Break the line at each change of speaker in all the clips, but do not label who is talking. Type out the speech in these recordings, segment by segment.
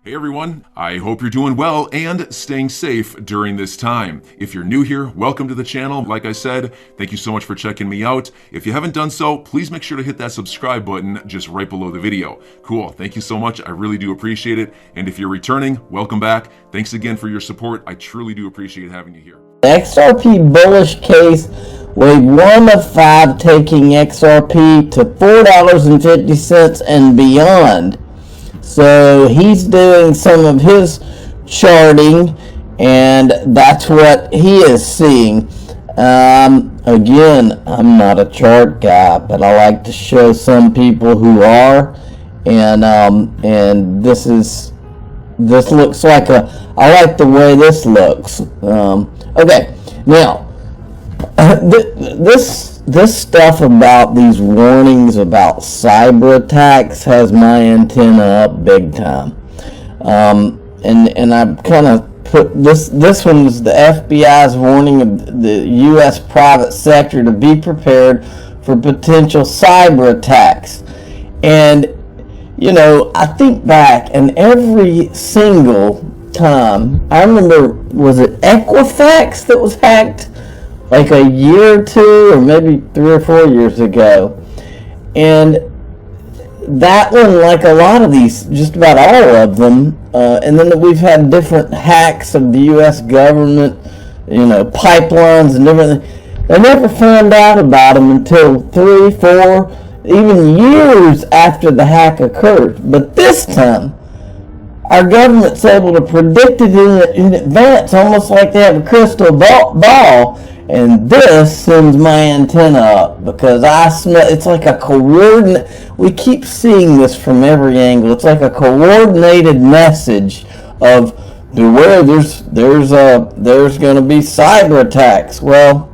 Hey everyone, I hope you're doing well and staying safe during this time. If you're new here, welcome to the channel. Like I said, thank you so much for checking me out. If you haven't done so, please make sure to hit that subscribe button just right below the video. Cool, thank you so much. I really do appreciate it. And if you're returning, welcome back. Thanks again for your support. I truly do appreciate having you here.
The XRP bullish case, wave 1 of 5 taking XRP to $4.50 and beyond. So he's doing some of his charting, and that's what he is seeing. Again, I'm not a chart guy, but I like to show some people who are, and this looks like I like the way this looks. Okay, now this stuff about these warnings about cyber attacks has my antenna up big time. And I've kind of put this one's the FBI's warning of the U.S. private sector to be prepared for potential cyber attacks. And you know, I think back, and every single time, I remember, was it Equifax that was hacked like a year or two, or maybe 3 or 4 years ago? And that one, like a lot of these, just about all of them, and then we've had different hacks of the U.S. government, you know, pipelines and everything. They never found out about them until 3, 4, even years after the hack occurred. But this time, our government's able to predict it in advance, almost like they have a crystal ball. And this sends my antenna up, because I smell, it's like a coordinate, we keep seeing this from every angle. It's like a coordinated message of beware, there's going to be cyber attacks. Well,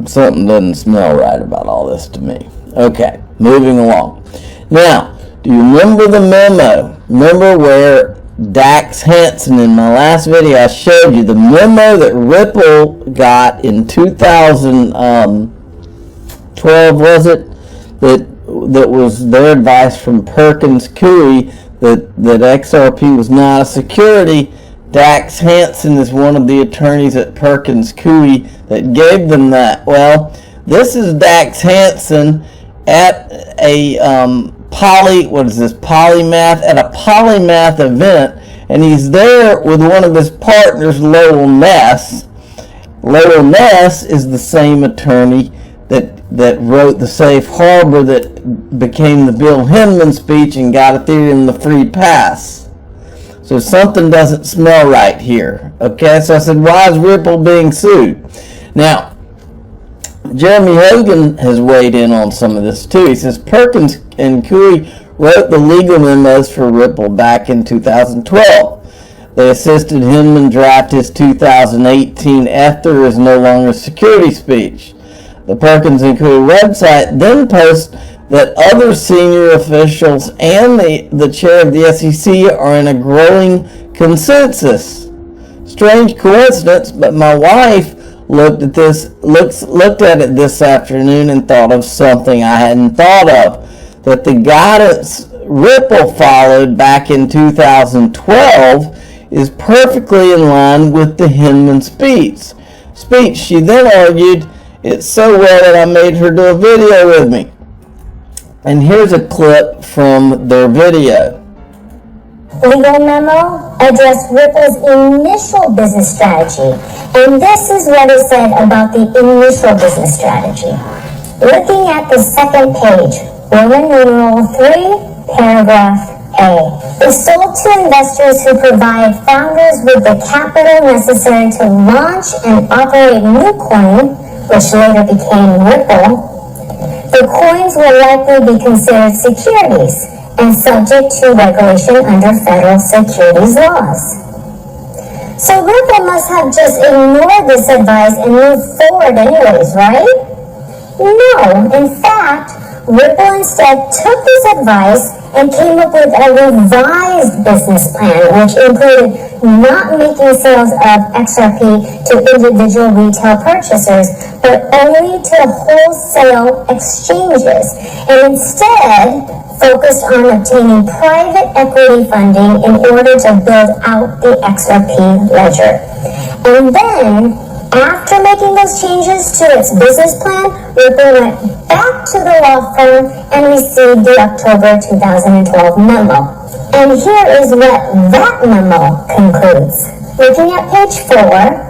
something doesn't smell right about all this to me. Okay, moving along. Now, do you remember the memo? Remember where Dax Hansen, in my last video, I showed you the memo that Ripple got in 2012, was it? That was their advice from Perkins Coie that XRP was not a security. Dax Hansen is one of the attorneys at Perkins Coie that gave them that. Well, this is Dax Hansen at a polymath event, and he's there with one of his partners, Lowell Ness. Lowell Ness is the same attorney that wrote the safe harbor that became the Bill Hinman speech and got Ethereum the free pass. So something doesn't smell right here. Okay, so I said, why is Ripple being sued? Now, Jeremy Hogan has weighed in on some of this too. He says Perkins and Coie wrote the legal memos for Ripple back in 2012. They assisted Hinman draft his 2018 Ether is no longer security speech. The Perkins and Coie website then posts that other senior officials and the chair of the SEC are in a growing consensus. Strange coincidence, but my wife looked at it this afternoon and thought of something I hadn't thought of. That the guidance Ripple followed back in 2012 is perfectly in line with the Hinman speech. She then argued it so well that I made her do a video with me. And here's a clip from their video.
Legal memo addressed Ripple's initial business strategy, and this is what is said about the initial business strategy. Looking at the second page, Roman numeral 3, paragraph A. Is sold to investors who provide founders with the capital necessary to launch and operate new coin, which later became Ripple. The coins will likely be considered securities and subject to regulation under federal securities laws. So Ripple must have just ignored this advice and moved forward anyways, right? No, in fact, Ripple instead took this advice and came up with a revised business plan, which included not making sales of XRP to individual retail purchasers, but only to wholesale exchanges, and instead focused on obtaining private equity funding in order to build out the XRP ledger. And then, after making those changes to its business plan, Ripple went back to the law firm and received the October 2012 memo. And here is what that memo concludes. Looking at page 4,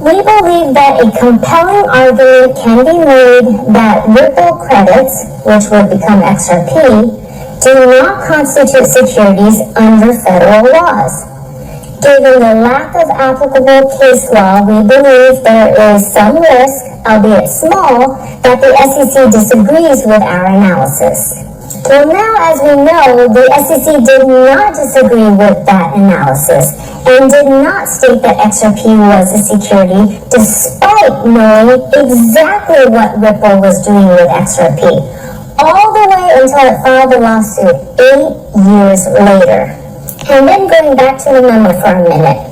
we believe that a compelling argument can be made that Ripple credits, which would become XRP, do not constitute securities under federal laws. Given the lack of applicable case law, we believe there is some risk, albeit small, that the SEC disagrees with our analysis. Well, now, as we know, the SEC did not disagree with that analysis and did not state that XRP was a security, despite knowing exactly what Ripple was doing with XRP, all the way until it filed the lawsuit 8 years later. And then going back to the memo for a minute.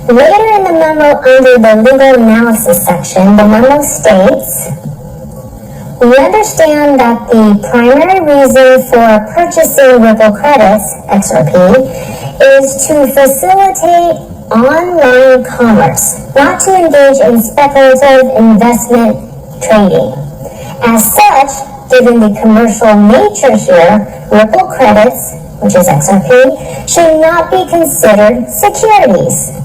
Later in the memo, under the legal analysis section, the memo states, we understand that the primary reason for purchasing Ripple credits, XRP, is to facilitate online commerce, not to engage in speculative investment trading. As such, given the commercial nature here, Ripple credits, which is XRP, should not be considered securities.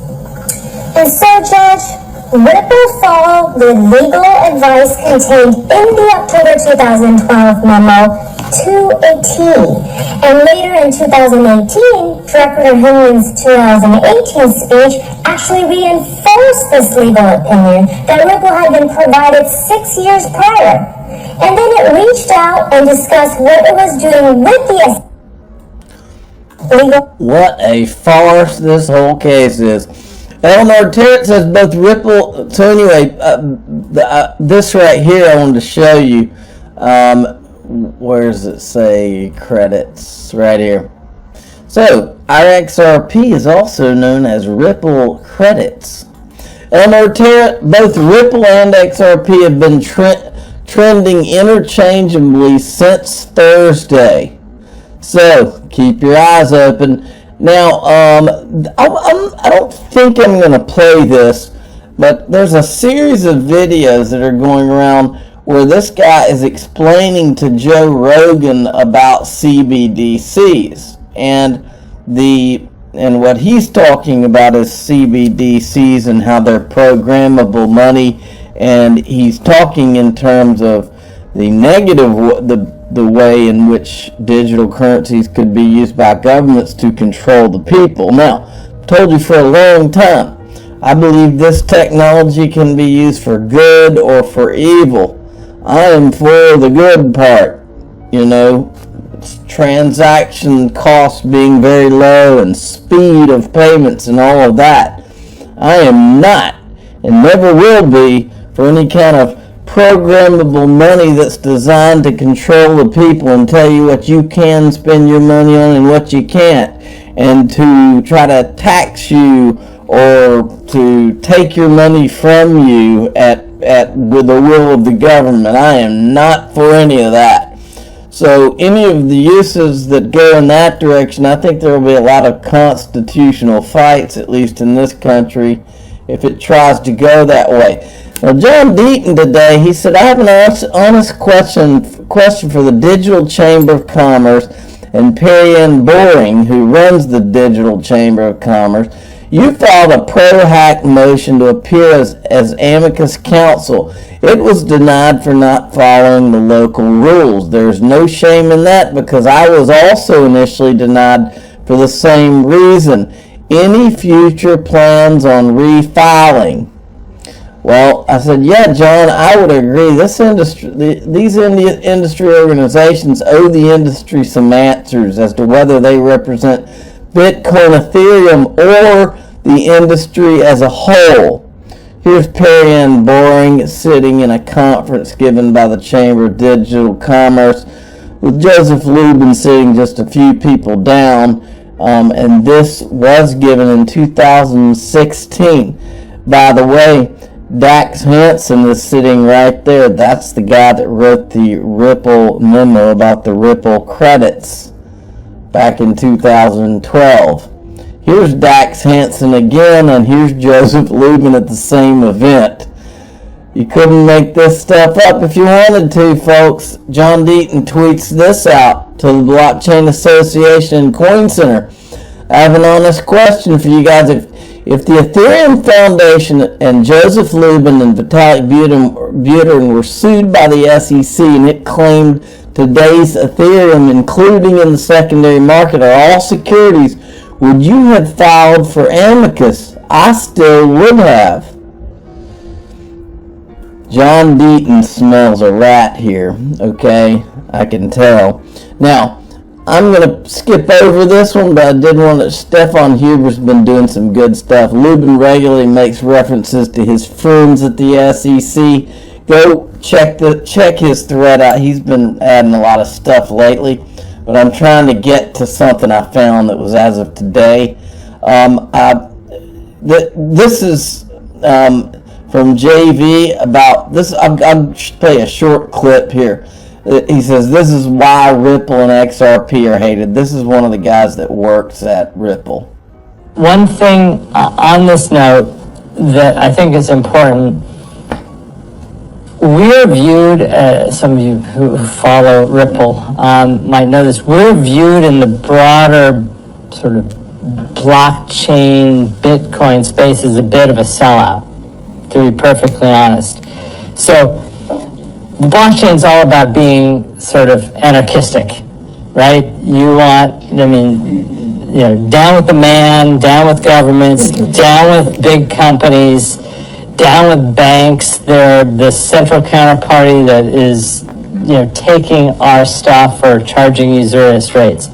And so, Judge, Ripple followed the legal advice contained in the October 2012 memo to a T. And later in 2018, Director Hinman's 2018 speech actually reinforced this legal opinion that Ripple had been provided 6 years prior. And then it reached out and discussed what it was doing with the
What a farce this whole case is. Eleanor Terrett says both Ripple. So anyway, this right here I wanted to show you. Where does it say credits? Right here. So our XRP is also known as Ripple credits. Eleanor Terrett, both Ripple and XRP have been trending interchangeably since Thursday. So keep your eyes open. Now, I don't think I'm going to play this, but there's a series of videos that are going around where this guy is explaining to Joe Rogan about CBDCs, and what he's talking about is CBDCs and how they're programmable money, and he's talking in terms of the negative, the way in which digital currencies could be used by governments to control the people. Now, I've told you for a long time, I believe this technology can be used for good or for evil. I am for the good part, transaction costs being very low and speed of payments and all of that. I am not, and never will be, for any kind of programmable money that's designed to control the people and tell you what you can spend your money on and what you can't, and to try to tax you or to take your money from you with the will of the government. I am not for any of that. So any of the uses that go in that direction, I think there will be a lot of constitutional fights, at least in this country, if it tries to go that way. Now, John Deaton today, he said, I have an honest question for the Digital Chamber of Commerce and Perry-Ann Boring, who runs the Digital Chamber of Commerce. You filed a pro-hack motion to appear as amicus counsel. It was denied for not following the local rules. There's no shame in that, because I was also initially denied for the same reason. Any future plans on refiling? Well, I said, yeah, John, I would agree. These industry organizations owe the industry some answers as to whether they represent Bitcoin, Ethereum, or the industry as a whole. Here's Perry-Ann Boring sitting in a conference given by the Chamber of Digital Commerce with Joseph Lubin sitting just a few people down. And this was given in 2016. By the way, Dax Hansen is sitting right there. That's the guy that wrote the Ripple memo about the Ripple credits back in 2012. Here's Dax Hansen again, and here's Joseph Lubin at the same event. You couldn't make this stuff up if you wanted to, folks. John Deaton tweets this out to the Blockchain Association and Coin Center. I have an honest question for you guys. If the Ethereum Foundation and Joseph Lubin and Vitalik Buterin were sued by the SEC and it claimed today's Ethereum, including in the secondary market, are all securities, would you have filed for amicus? I still would have. John Deaton smells a rat here, okay? I can tell. Now, I'm going to skip over this one, but I did want to. Stefan Huber's been doing some good stuff. Lubin regularly makes references to his friends at the SEC. Go check his thread out. He's been adding a lot of stuff lately, but I'm trying to get to something I found that was as of today. This is from JV about this. I'll play a short clip here. He says, this is why Ripple and XRP are hated. This is one of the guys that works at Ripple.
One thing on this note that I think is important, we're viewed, some of you who follow Ripple might know this, we're viewed in the broader sort of blockchain, Bitcoin space as a bit of a sellout, to be perfectly honest. So the blockchain is all about being sort of anarchistic, right? You want, down with the man, down with governments, down with big companies, down with banks. They're the central counterparty that is, taking our stuff or charging usurious rates.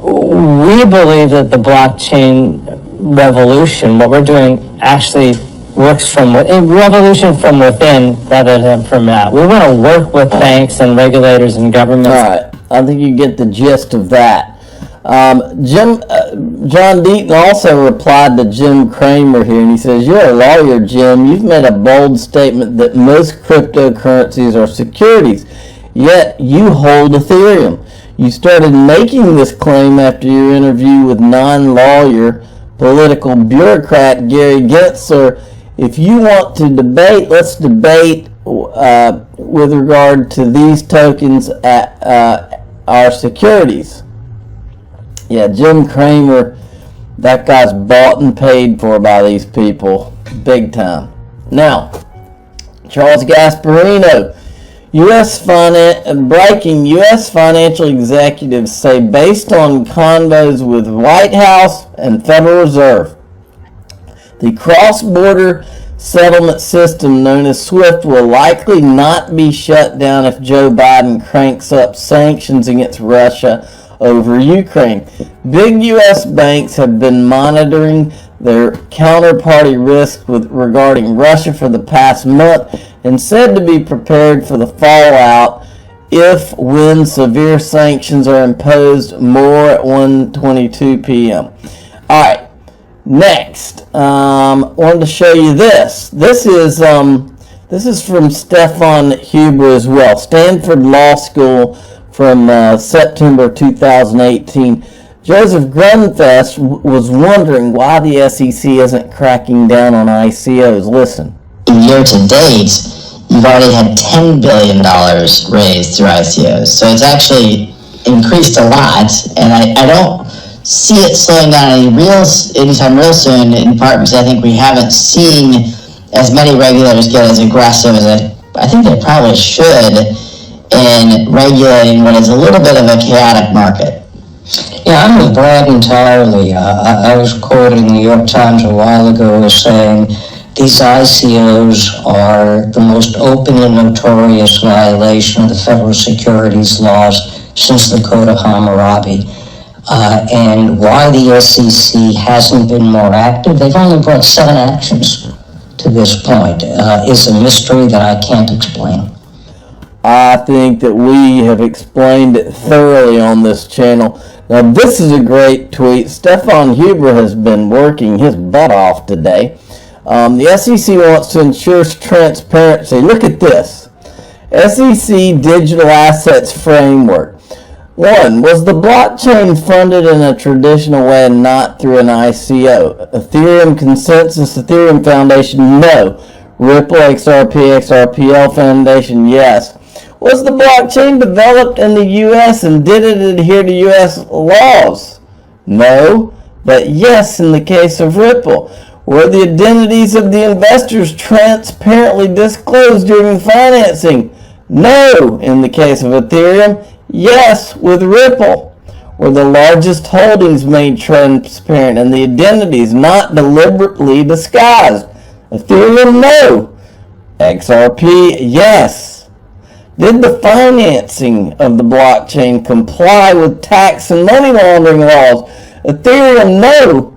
We believe that the blockchain revolution, what we're doing, actually works from revolution from within rather than from out. We want to work with banks and regulators and governments.
All right, I think you get the gist of that. John Deaton also replied to Jim Cramer here, and he says, you're a lawyer, Jim. You've made a bold statement that most cryptocurrencies are securities, yet you hold Ethereum. You started making this claim after your interview with non-lawyer political bureaucrat Gary Gensler. If you want to debate, let's debate with regard to these tokens at our securities. Yeah, Jim Cramer, that guy's bought and paid for by these people, big time. Now, Charles Gasparino, breaking U.S. financial executives say based on convos with White House and Federal Reserve, the cross-border settlement system known as SWIFT will likely not be shut down if Joe Biden cranks up sanctions against Russia over Ukraine. Big U.S. banks have been monitoring their counterparty risk regarding Russia for the past month and said to be prepared for the fallout when severe sanctions are imposed more at 1:22 p.m. All right. Next, wanted to show you this. This is from Stefan Huber as well. Stanford Law School from September 2018. Joseph Grunfest was wondering why the SEC isn't cracking down on ICOs. Listen.
Year to date, you've already had $10 billion raised through ICOs. So it's actually increased a lot, and I don't see it slowing down anytime real soon, in part because I think we haven't seen as many regulators get as aggressive as I think they probably should in regulating what is a little bit of a chaotic market.
Yeah, I'm with Brad entirely. I was quoted in the New York Times a while ago as saying these ICOs are the most open and notorious violation of the federal securities laws since the Code of Hammurabi. And why the SEC hasn't been more active, they've only brought 7 actions to this point, is a mystery that I can't explain.
I think that we have explained it thoroughly on this channel. Now, this is a great tweet. Stefan Huber has been working his butt off today. The SEC wants to ensure transparency. Look at this. SEC Digital Assets Framework. 1. Was the blockchain funded in a traditional way and not through an ICO? Ethereum Consensus, Ethereum Foundation, no. Ripple, XRP, XRPL Foundation, yes. Was the blockchain developed in the U.S. and did it adhere to U.S. laws? No, but yes in the case of Ripple. Were the identities of the investors transparently disclosed during financing? No in the case of Ethereum. Yes with Ripple. Were the largest holdings made transparent and the identities not deliberately disguised? Ethereum, no. XRP, yes. Did the financing of the blockchain comply with tax and money laundering laws? Ethereum, no.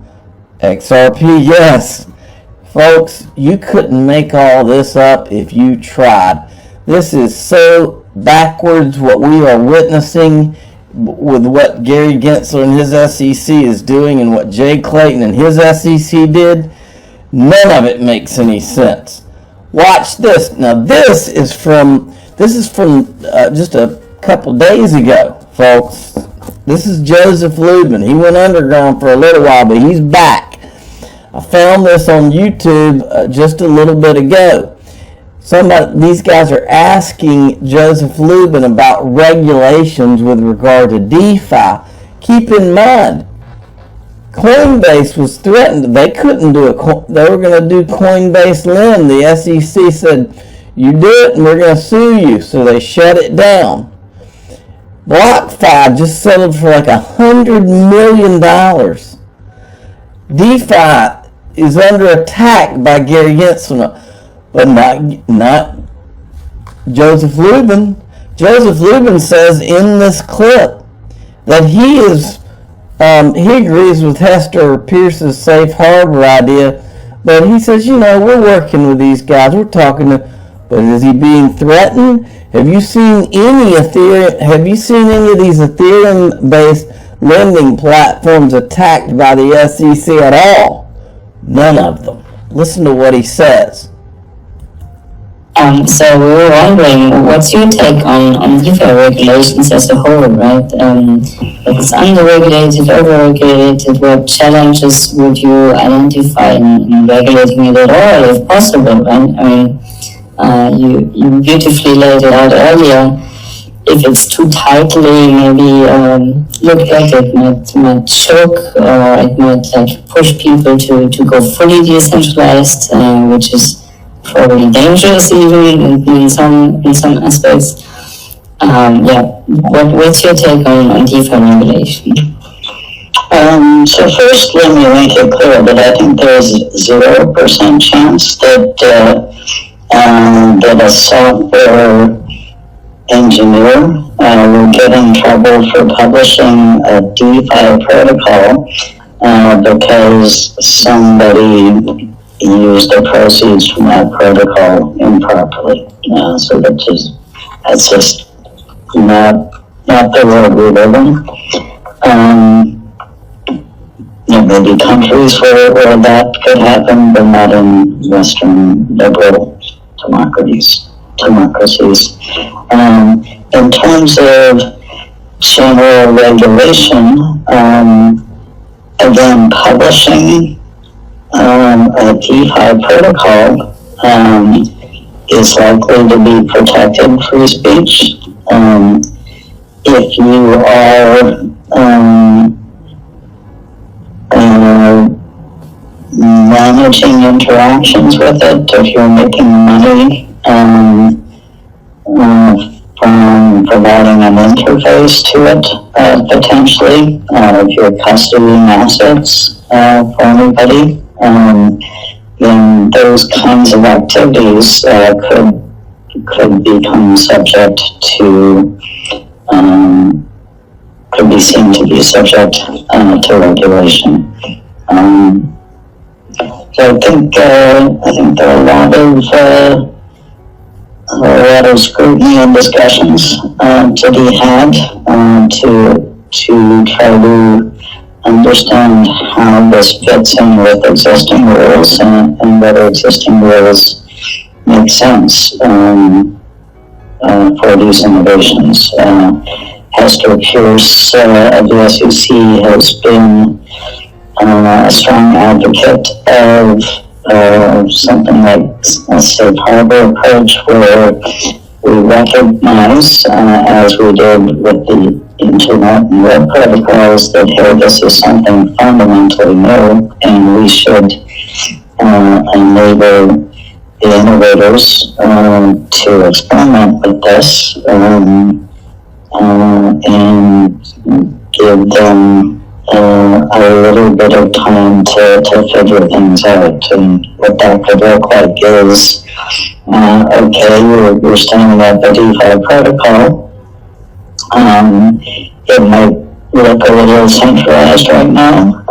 XRP, yes. Folks, you couldn't make all this up if you tried. This is so backwards what we are witnessing with what Gary Gensler and his SEC is doing and what Jay Clayton and his SEC did. None of it makes any sense. Watch this. Now this is from just a couple days ago, folks. This is Joseph Lubin. He went underground for a little while, but he's back. I found this on YouTube just a little bit ago. These guys are asking Joseph Lubin about regulations with regard to DeFi. Keep in mind, Coinbase was threatened. They couldn't do it. They were going to do Coinbase Lend. The SEC said, you do it and we're going to sue you. So they shut it down. BlockFi just settled for like $100 million. DeFi is under attack by Gary Gensler, but not Joseph Lubin. Joseph Lubin says in this clip that he agrees with Hester Pierce's safe harbor idea, but he says, we're working with these guys, we're talking to, but is he being threatened? Have you seen any of these Ethereum-based lending platforms attacked by the SEC at all? None of them. Listen to what he says.
So we were wondering, what's your take on DeFi regulations as a whole, right? If it's under-regulated, over-regulated, what challenges would you identify in regulating it at all, if possible, right? I mean, you beautifully laid it out earlier. If it's too tightly, maybe look like it might choke, or it might push people to go fully decentralized, which is probably dangerous even in some aspects. What's your take on DeFi regulation?
So first, let me make it clear that I think there's 0% chance that a software engineer will get in trouble for publishing a DeFi protocol because somebody used the proceeds from that protocol improperly. So that's just not the world we live in. There may be countries where that could happen, but not in Western liberal democracies. In terms of general regulation, again, publishing a DeFi protocol is likely to be protected free speech. If you are managing interactions with it, if you're making money from providing an interface to it, potentially, if you're custodying assets for anybody, then those kinds of activities could become subject to, could be seen to be subject to regulation. So I think there are a lot
a lot of scrutiny and discussions to be had to try to understand how this fits in with existing rules and whether existing rules make sense for these innovations. Hester Pierce of the SEC has been a strong advocate of something like a safe harbor approach, where we recognize, as we did with the internet and web protocols, that hey, this is something fundamentally new, and we should enable the innovators to experiment with this and give them a little bit of time to figure things out. And what that could look like is, okay, you're standing up a DeFi protocol. It might look a little centralized right now,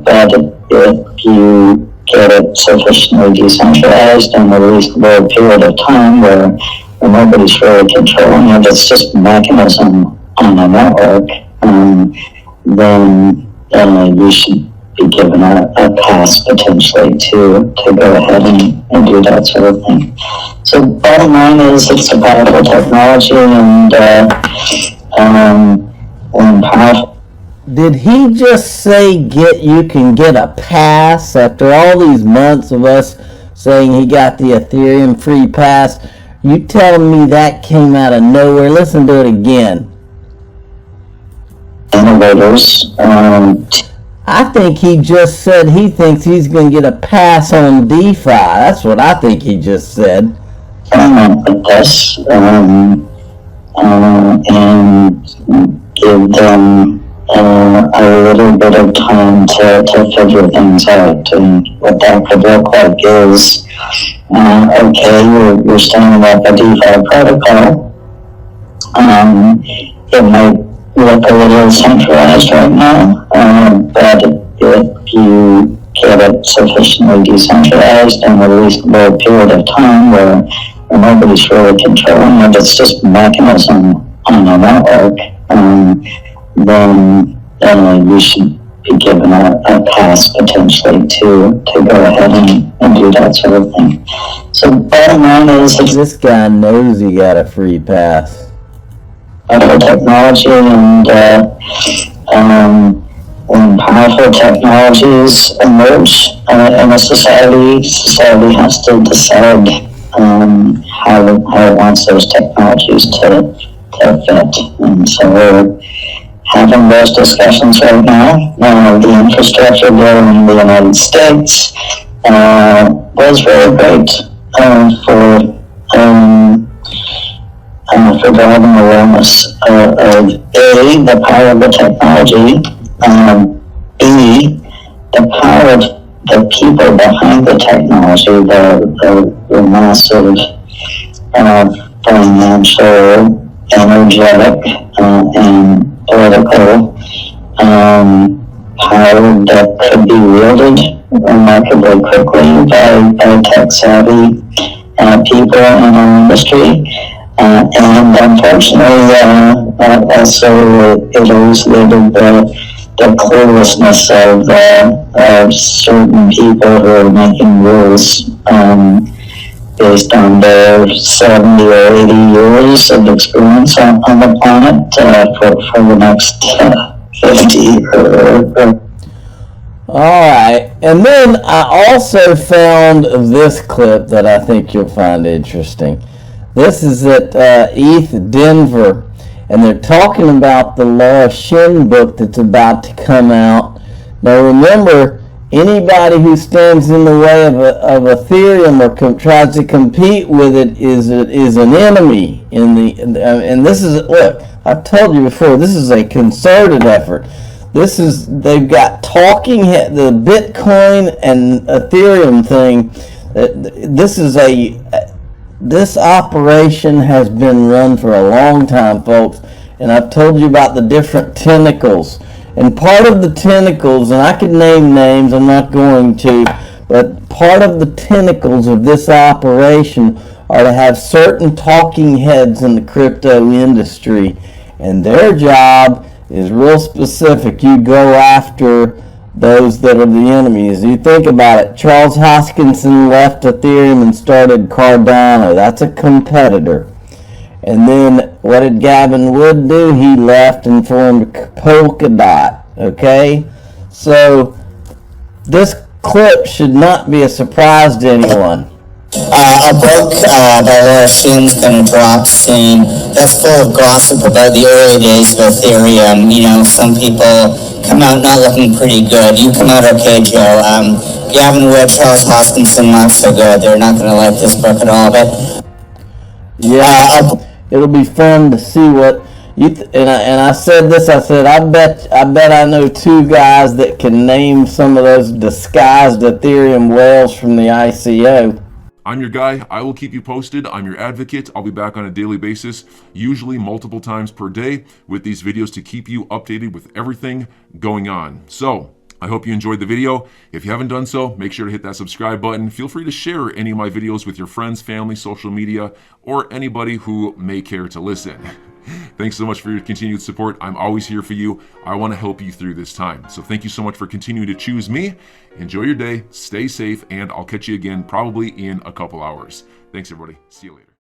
but if you get it sufficiently decentralized and a reasonable period of time where nobody's really controlling it, it's just a mechanism on a network, then you should be given a pass potentially to go ahead and do that sort of thing. So bottom line is, it's a powerful technology and powerful.
Did he just say you can get a pass after all these months of us saying he got the Ethereum free pass? You telling me that came out of nowhere? Listen to it again.
Innovators.
I think he just said he thinks he's going to get a pass on DeFi. That's what I think he just said.
With this, and give them a little bit of time to figure things out. And what that could look like is, okay, you're standing up a DeFi protocol. It might look a little centralized right now, but if you get it sufficiently decentralized and a reasonable period of time where nobody's really controlling it, it's just a mechanism on a network, then you should be given a pass potentially to go ahead and do that sort of thing. So bottom line is,
this guy knows he got a free pass.
Technology and when powerful technologies emerge in a society has to decide how it wants those technologies to fit. And so we're having those discussions right now. The infrastructure bill in the United States was really great for driving awareness of A, the power of the technology, B, the power of the people behind the technology, the massive financial, energetic, and political power that could be wielded remarkably quickly by tech-savvy people in our industry. And unfortunately, also it elucidated the cluelessness of certain people who are making rules based on their 70 or 80 years of experience on the planet for the next 50
Alright, and then I also found this clip that I think you'll find interesting. This is at ETH Denver, and they're talking about the Laura Shin book that's about to come out. Now remember, anybody who stands in the way of Ethereum or tries to compete with it is an enemy. And this is, look, I've told you before, this is a concerted effort. They've got talking, the Bitcoin and Ethereum thing. This operation has been run for a long time, folks, and I've told you about the different tentacles. And part of the tentacles, and I could name names, I'm not going to, But part of the tentacles of this operation are to have certain talking heads in the crypto industry, and their job is real specific. You go after those that are the enemies. You think about it. Charles Hoskinson left Ethereum and started Cardano. That's a competitor. And then what did Gavin Wood do? He left and formed Polkadot. Okay? So this clip should not be a surprise to anyone.
A book by Laura Sheen's going to drop soon. That's full of gossip about the early days of Ethereum. You know, some people come out not looking pretty good. You come out okay, Joe. Gavin Wood, Charles Hoskinson, not so good. They're not going to like this book at all. But
yeah, it'll be fun to see what you and I said this. I said I bet I know two guys that can name some of those disguised Ethereum whales from the ICO.
I'm your guy. I will keep you posted. I'm your advocate. I'll be back on a daily basis, usually multiple times per day, with these videos to keep you updated with everything going on. So I hope you enjoyed the video. If you haven't done so, make sure to hit that subscribe button. Feel free to share any of my videos with your friends, family, social media, or anybody who may care to listen. Thanks so much for your continued support. I'm always here for you. I want to help you through this time. So thank you so much for continuing to choose me. Enjoy your day, stay safe, and I'll catch you again probably in a couple hours. Thanks, everybody. See you later.